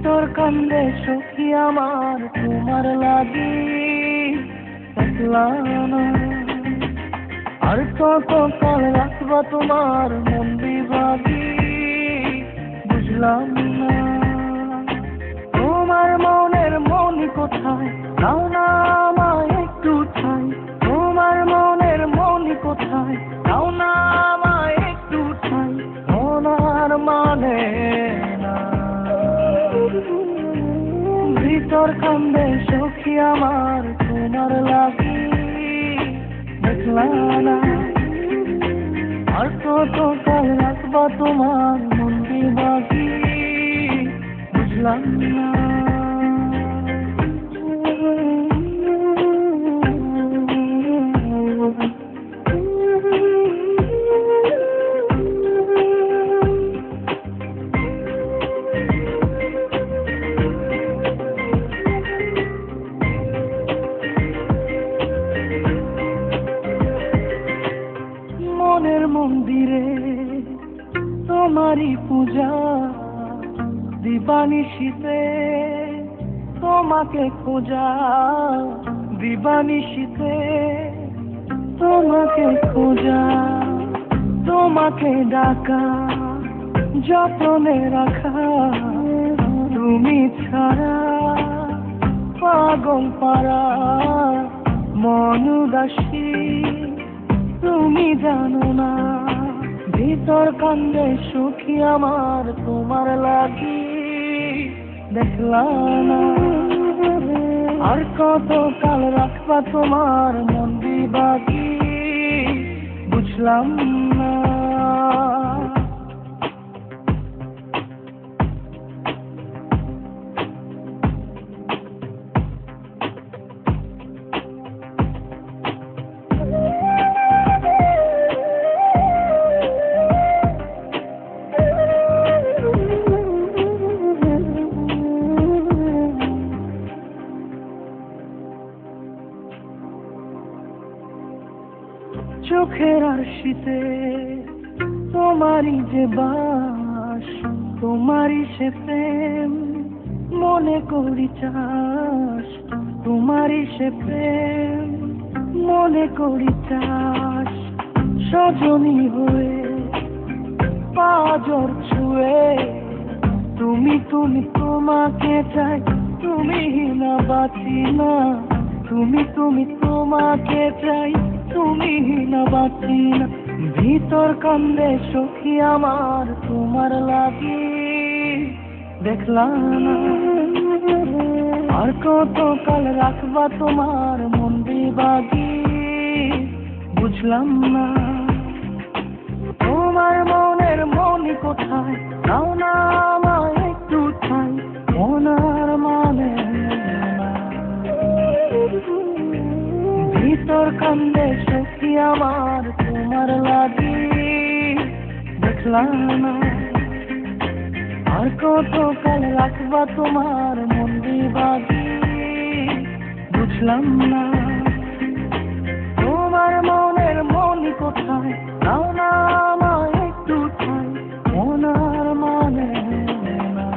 ভিতর কান্দে সখী আমার তোমার লাগি একলা না। আর কত কাল রাখবা তোমার মন বিভাগী বুঝলাম না। তোমার মনের মনি কোথায় দাও না আমায় একটু ঠাই। তোমার মনের মনি কোথায় দাও না আমায় একটু ঠাই। ওনার মানে না। ভিতর কান্দে সখী আমার তোমার লাগি দেখলা না। আর কত কাল রাখবা তোমার মন বিভাগী বুঝলাম না। মনের মন্দিরে তোমারই পূজা দিবানিশীতে তোমাকে খোঁজা। দিবানিশীতে তোমাকে খোঁজা। তোমাকে ডাকা যতনে রাখা। তুমি ছাড়া পাগল পারা মন উদাসী তুমি জানো না। ভিতর কান্দে সুখী আমার তোমার লাগি দেখলা না। আর কত কাল রাখবা তোমার মন বিভাগী বুঝলাম না। চোখের আরশিতে তোমারই যে বাস। তোমারই সে প্রেম মনে করি চাস। তোমারই সে প্রেম মনে করি চাস। সজনী হয়ে পাজর ছুঁয়ে তুমি তুমি তোমাকে চাই। তুমি না বাঁচি না। তুমি তুমি তোমাকে চাই। তুমি না বাঁচি না। ভিতর কান্দে সখী আমার তোমার লাগি দেখলা না। আর কত কাল রাখবা তোমার মন বিভাগী বুঝলাম না। তোমার মনের মনি কোথায় দাও না আমায় একটু ঠাই। ওনার মানে না। ভিতর কান্দে সখী আমার তোমার লাগি দেখলা না। আর কত কাল রাখবা তোমার মন বিভাগী বুঝলাম না। তোমার মনের মনি কোথায় দাও না আমায় একটু ঠাই। ওনার মানে না।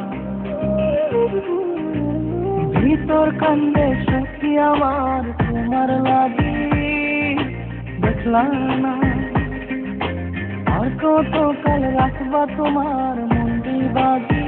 ভিতর কান্দে সখী আমার তোমার লাগি দেখলা না। আর কত কাল রাখবা তোমার মন বিভাগী